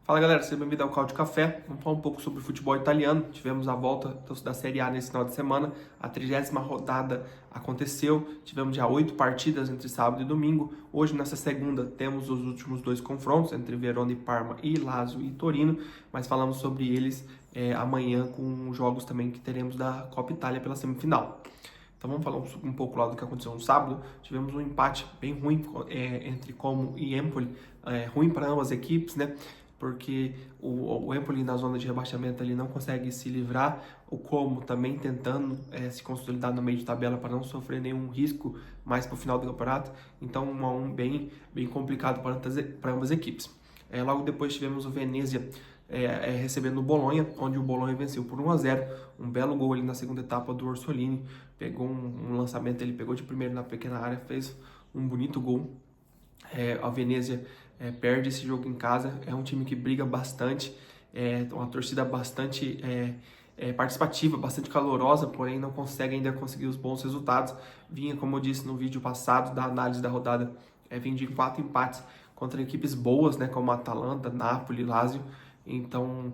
Fala galera, seja bem-vindo ao Caldo de Café. Vamos falar um pouco sobre o futebol italiano. Tivemos a volta da Série A nesse final de semana. A 30ª rodada aconteceu. Tivemos já 8 partidas entre sábado e domingo. Hoje, nessa segunda, temos os últimos 2 confrontos entre Verona e Parma e Lazio e Torino. Mas falamos sobre eles amanhã com jogos também que teremos da Copa Itália pela semifinal. Então vamos falar um pouco lá do que aconteceu no sábado. Tivemos um empate bem ruim entre Como e Empoli. Ruim para ambas as equipes, né? Porque o Empoli na zona de rebaixamento ali não consegue se livrar, o Como também tentando se consolidar no meio de tabela para não sofrer nenhum risco mais para o final do campeonato, então 1-1 bem complicado para ambas as equipes. Logo depois tivemos o Venezia recebendo o Bolonha, onde o Bolonha venceu por 1-0, um belo gol ali na segunda etapa do Orsolini, pegou um lançamento, ele pegou de primeiro na pequena área, fez um bonito gol. A Venezia perde esse jogo em casa, é um time que briga bastante, uma torcida bastante participativa, bastante calorosa, porém não consegue ainda conseguir os bons resultados. Vinha, como eu disse no vídeo passado da análise da rodada, vinha de 4 empates contra equipes boas, né, como Atalanta, Napoli, Lazio, então,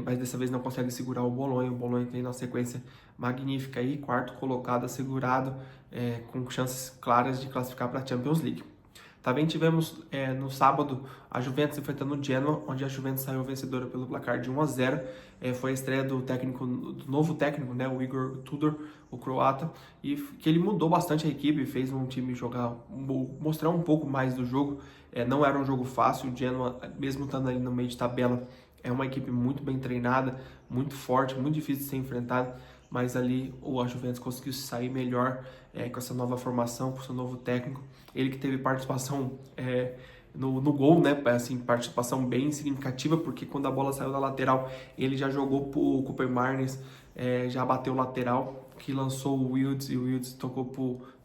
mas dessa vez não consegue segurar o Bolonha tem uma sequência magnífica aí, quarto colocado assegurado, com chances claras de classificar para a Champions League. Também tivemos no sábado a Juventus enfrentando o Genoa, onde a Juventus saiu vencedora pelo placar de 1-0. Foi a estreia do novo técnico, né, o Igor Tudor, o croata, e que ele mudou bastante a equipe, fez um time mostrar um pouco mais do jogo. Não era um jogo fácil, o Genoa, mesmo estando ali no meio de tabela, é uma equipe muito bem treinada, muito forte, muito difícil de ser enfrentada, mas ali a Juventus conseguiu sair melhor com essa nova formação, com seu novo técnico. Ele que teve participação no gol, né? Assim, participação bem significativa, porque quando a bola saiu da lateral, ele já jogou pro Cooper Marnes, já bateu o lateral, que lançou o Wilds, e o Wilds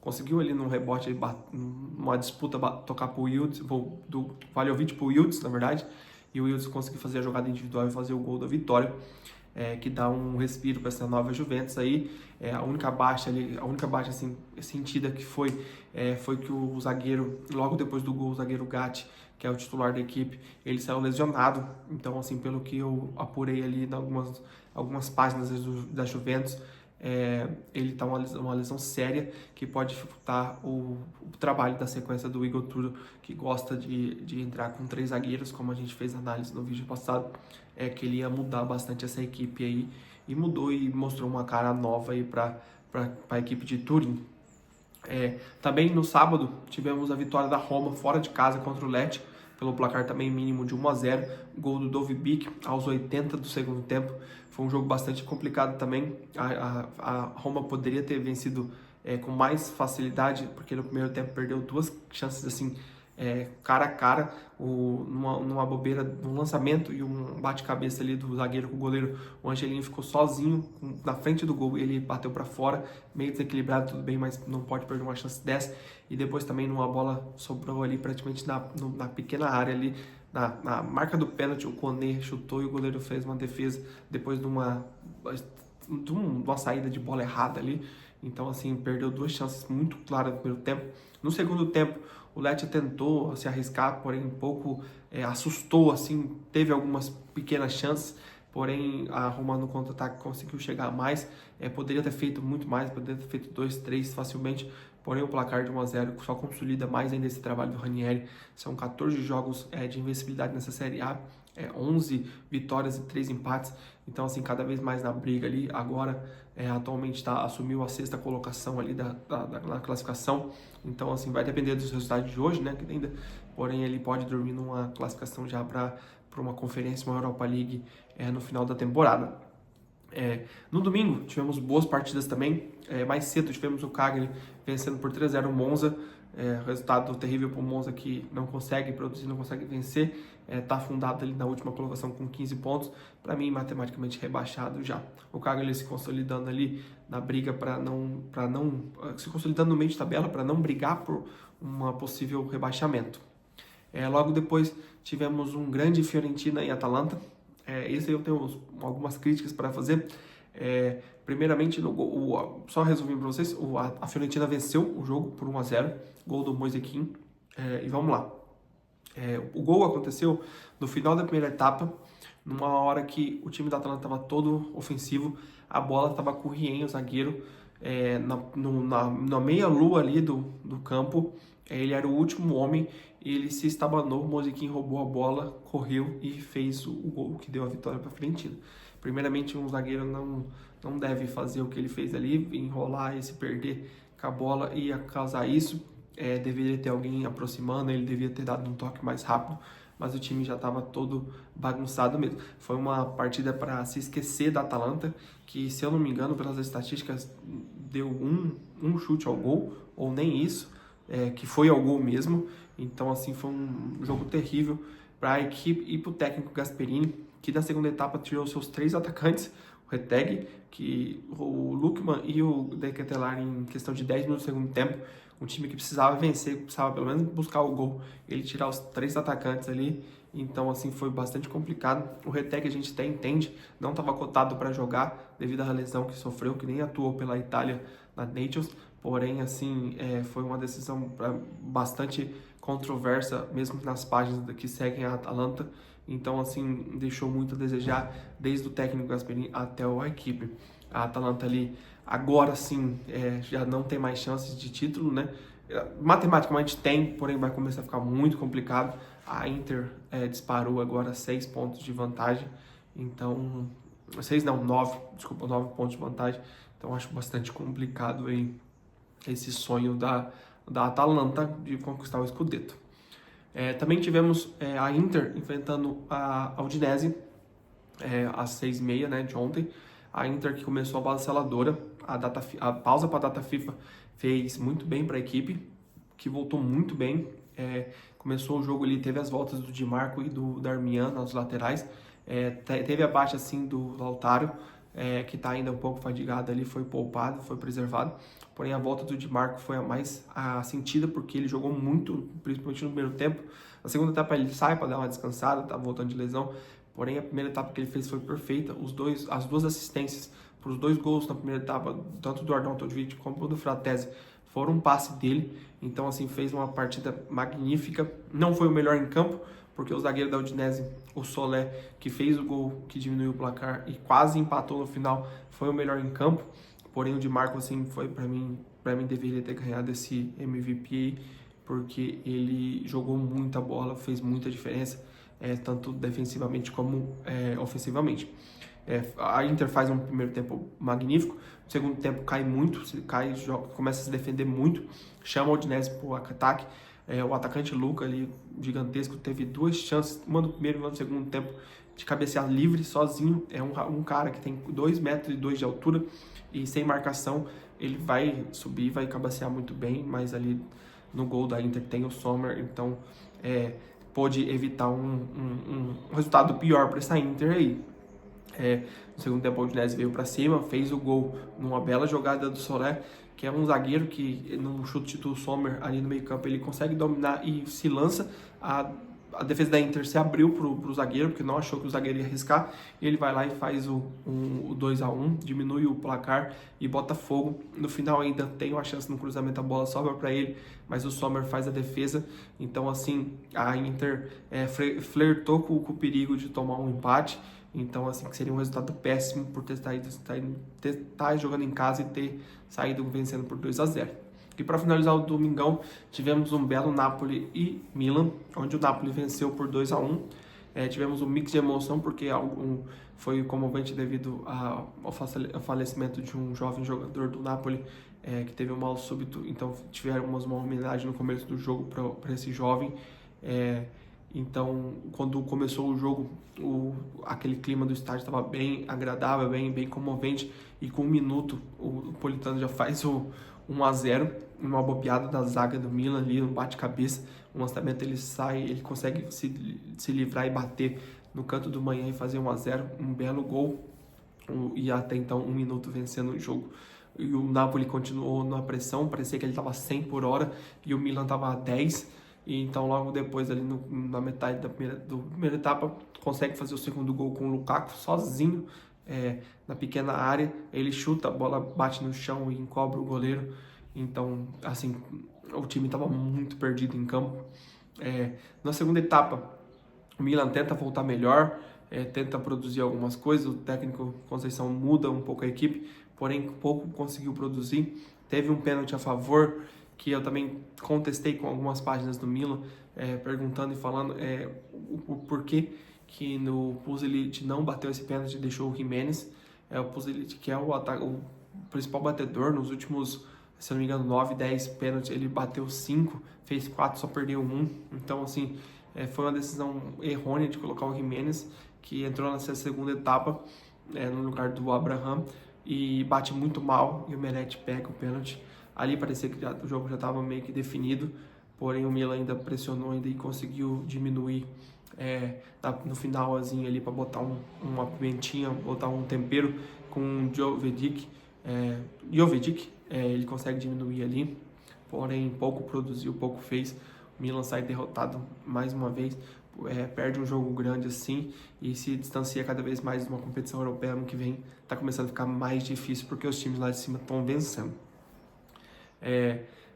conseguiu ali num rebote, numa disputa, tocar pro Wilds, do Valjovic pro Wilds, na verdade, e o Wilds conseguiu fazer a jogada individual e fazer o gol da vitória. Que dá um respiro para essa nova Juventus aí. A única baixa assim, sentida que foi que o zagueiro, logo depois do gol, o zagueiro Gatti, que é o titular da equipe, ele saiu lesionado. Então, assim, pelo que eu apurei ali em algumas páginas da Juventus, ele está uma lesão séria que pode dificultar o trabalho da sequência do Igor Tudor, que gosta de entrar com 3 zagueiros, como a gente fez análise no vídeo passado, que ele ia mudar bastante essa equipe aí, e mudou e mostrou uma cara nova aí para a equipe de Turim. Também no sábado tivemos a vitória da Roma fora de casa contra o Lecce, pelo placar também mínimo de 1-0, gol do Dovbyk aos 80 do segundo tempo. Foi um jogo bastante complicado também. A Roma poderia ter vencido com mais facilidade, porque no primeiro tempo perdeu 2 chances assim, cara a cara, numa bobeira, num lançamento e um bate-cabeça ali do zagueiro com o goleiro. O Angelino ficou sozinho na frente do gol e ele bateu para fora, meio desequilibrado, tudo bem, mas não pode perder uma chance dessa. E depois também numa bola sobrou ali praticamente na pequena área ali, na marca do pênalti, o Koné chutou e o goleiro fez uma defesa depois de uma saída de bola errada ali. Então, assim, perdeu 2 chances muito claras no primeiro tempo. No segundo tempo, o Lecce tentou se arriscar, porém um pouco assustou, assim, teve algumas pequenas chances, porém a Roma no contra-ataque conseguiu chegar mais, poderia ter feito muito mais, poderia ter feito 2, 3 facilmente, porém o placar de 1-0 só consolida mais ainda esse trabalho do Ranieri. São 14 jogos de invencibilidade nessa Série A, 11 vitórias e 3 empates, então assim, cada vez mais na briga ali. Agora atualmente assumiu a 6ª colocação ali na classificação, então assim, vai depender dos resultados de hoje, né, que ainda, porém ele pode dormir numa classificação já para uma conferência, uma Europa League no final da temporada. No domingo tivemos boas partidas também. Mais cedo tivemos o Cagliari vencendo por 3-0 o Monza, resultado terrível para o Monza, que não consegue produzir, não consegue vencer, está afundado ali na última colocação com 15 pontos, para mim matematicamente rebaixado já. O Cagliari se consolidando ali na briga se consolidando no meio de tabela para não brigar por um possível rebaixamento. Logo depois tivemos um grande Fiorentina e Atalanta. Esse eu tenho algumas críticas para fazer. Primeiramente, só resumindo para vocês, a Fiorentina venceu o jogo por 1-0, gol do Moise Kean, e vamos lá. O gol aconteceu no final da primeira etapa, numa hora que o time da Atalanta estava todo ofensivo, a bola estava com o Rien, o zagueiro, na meia-lua ali do campo. Ele era o último homem, ele se estabanou, o Mosiquim roubou a bola, correu e fez o gol que deu a vitória para a Fiorentina. Primeiramente, um zagueiro não deve fazer o que ele fez ali, enrolar e se perder com a bola e causar isso. Deveria ter alguém aproximando, ele devia ter dado um toque mais rápido, mas o time já estava todo bagunçado mesmo. Foi uma partida para se esquecer da Atalanta, que, se eu não me engano, pelas estatísticas, deu um chute ao gol, ou nem isso, que foi ao gol mesmo. Então, assim, foi um jogo terrível para a equipe e para o técnico Gasperini, que na segunda etapa tirou seus 3 atacantes, o Retegui, o Lookman e o De Ketelaere, em questão de 10 minutos do segundo tempo. Um time que precisava vencer, precisava pelo menos buscar o gol, ele tirar os 3 atacantes ali. Então, assim, foi bastante complicado. O Retegui, a gente até entende, não estava cotado para jogar devido à lesão que sofreu, que nem atuou pela Itália na Nations. Porém, assim, foi uma decisão bastante controversa, mesmo nas páginas que seguem a Atalanta. Então, assim, deixou muito a desejar, desde o técnico Gasperini até a equipe. A Atalanta ali, agora sim, já não tem mais chances de título, né? Matematicamente tem, porém vai começar a ficar muito complicado. A Inter disparou agora 6 pontos de vantagem. Então, 6 não, 9, desculpa, 9 pontos de vantagem. Então, acho bastante complicado aí esse sonho da Atalanta de conquistar o Scudetto. Também tivemos a Inter enfrentando a Udinese às 6h30, né, de ontem. A Inter, que começou avassaladora, a pausa para a data FIFA fez muito bem para a equipe, que voltou muito bem. Começou o jogo ali, teve as voltas do Di Marco e do Darmian nas laterais. Teve a baixa assim do Lautaro, que está ainda um pouco fadigado ali, foi poupado, foi preservado. Porém, a volta do Di Marco foi a mais sentida, porque ele jogou muito, principalmente no primeiro tempo. Na segunda etapa ele sai para dar uma descansada, tá voltando de lesão. Porém, a primeira etapa que ele fez foi perfeita. As 2 assistências para os 2 gols na primeira etapa, tanto do Arnautovic como do Fratesi, foram um passe dele. Então, assim, fez uma partida magnífica. Não foi o melhor em campo, porque o zagueiro da Udinese, o Solé, que fez o gol que diminuiu o placar e quase empatou no final, foi o melhor em campo. Porém, o Di Marco, assim, foi para mim deveria ter ganhado esse MVP, porque ele jogou muita bola, fez muita diferença, tanto defensivamente como ofensivamente. A Inter faz um primeiro tempo magnífico, no segundo tempo cai muito, começa a se defender muito, chama o Udinese para o ataque. O atacante Luca ali, gigantesco, teve 2 chances, uma no primeiro e uma no segundo tempo, de cabecear livre, sozinho. É um cara que tem 2,2 metros de altura e sem marcação, ele vai subir, vai cabecear muito bem, mas ali no gol da Inter tem o Sommer, então pôde evitar um resultado pior para essa Inter aí. No segundo tempo, o Udinese veio para cima, fez o gol numa bela jogada do Solé, que é um zagueiro que, num chute do Sommer ali no meio campo, ele consegue dominar e se lança. A defesa da Inter se abriu pro zagueiro, porque não achou que o zagueiro ia arriscar, e ele vai lá e faz o 2-1, diminui o placar e bota fogo. No final ainda tem uma chance no cruzamento, a bola sobra para ele, mas o Sommer faz a defesa. Então, assim, a Inter flertou com o perigo de tomar um empate. Então, assim, que seria um resultado péssimo por estar jogando em casa e ter saído vencendo por 2-0. E para finalizar o domingão, tivemos um belo Napoli e Milan, onde o Napoli venceu por 2-1. Tivemos um mix de emoção, porque foi comovente devido ao falecimento de um jovem jogador do Napoli, que teve um mal súbito. Então, tivemos uma homenagem no começo do jogo para esse jovem. Então, quando começou o jogo, aquele clima do estádio estava bem agradável, bem comovente, e com 1 minuto o Politano já faz o 1-0, uma bobeada da zaga do Milan ali, um bate-cabeça, um lançamento, ele sai, ele consegue se livrar e bater no canto do manhã e fazer 1-0, um belo gol, e até então 1 minuto vencendo o jogo. E o Napoli continuou na pressão, parecia que ele estava 100 por hora, e o Milan estava a 10. E então, logo depois, ali na metade da primeira etapa, consegue fazer o segundo gol com o Lukaku sozinho na pequena área. Ele chuta, a bola bate no chão e encobre o goleiro. Então, assim, o time estava muito perdido em campo. Na segunda etapa, o Milan tenta voltar melhor, tenta produzir algumas coisas, o técnico Conceição muda um pouco a equipe, porém pouco conseguiu produzir. Teve um pênalti a favor, que eu também contestei com algumas páginas do Milan, perguntando e falando o porquê que no Puzic não bateu esse pênalti e deixou o Giménez. O Puzic, que é o principal batedor nos últimos, se não me engano, 9, 10 pênaltis, ele bateu 5, fez 4, só perdeu 1. Então, assim, foi uma decisão errônea de colocar o Giménez, que entrou nessa segunda etapa no lugar do Abraham e bate muito mal, e o Meret pega o pênalti. Ali parecia que o jogo já estava meio que definido, porém o Milan ainda pressionou ainda e conseguiu diminuir no finalzinho ali para botar uma pimentinha, botar um tempero com o Jovic. Ele consegue diminuir ali, porém pouco produziu, pouco fez. O Milan sai derrotado mais uma vez, perde um jogo grande assim e se distancia cada vez mais de uma competição europeia ano que vem. Está começando a ficar mais difícil porque os times lá de cima estão vencendo.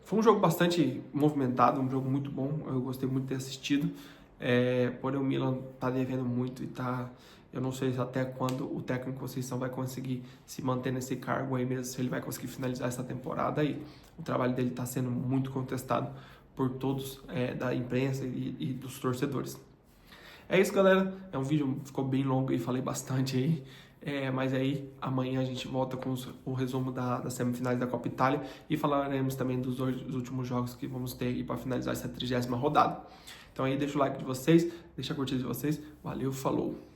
Foi um jogo bastante movimentado, um jogo muito bom, eu gostei muito de ter assistido, porém o Milan está devendo muito e eu não sei até quando o técnico Conceição vai conseguir se manter nesse cargo aí mesmo, se ele vai conseguir finalizar essa temporada aí. O trabalho dele está sendo muito contestado por todos da imprensa e dos torcedores. É isso, galera. É um vídeo que ficou bem longo e falei bastante aí. Mas aí amanhã a gente volta com o resumo das semifinais da Copa Itália e falaremos também dos últimos jogos que vamos ter aí para finalizar essa 30ª rodada. Então aí deixa o like de vocês, deixa a curtida de vocês. Valeu, falou!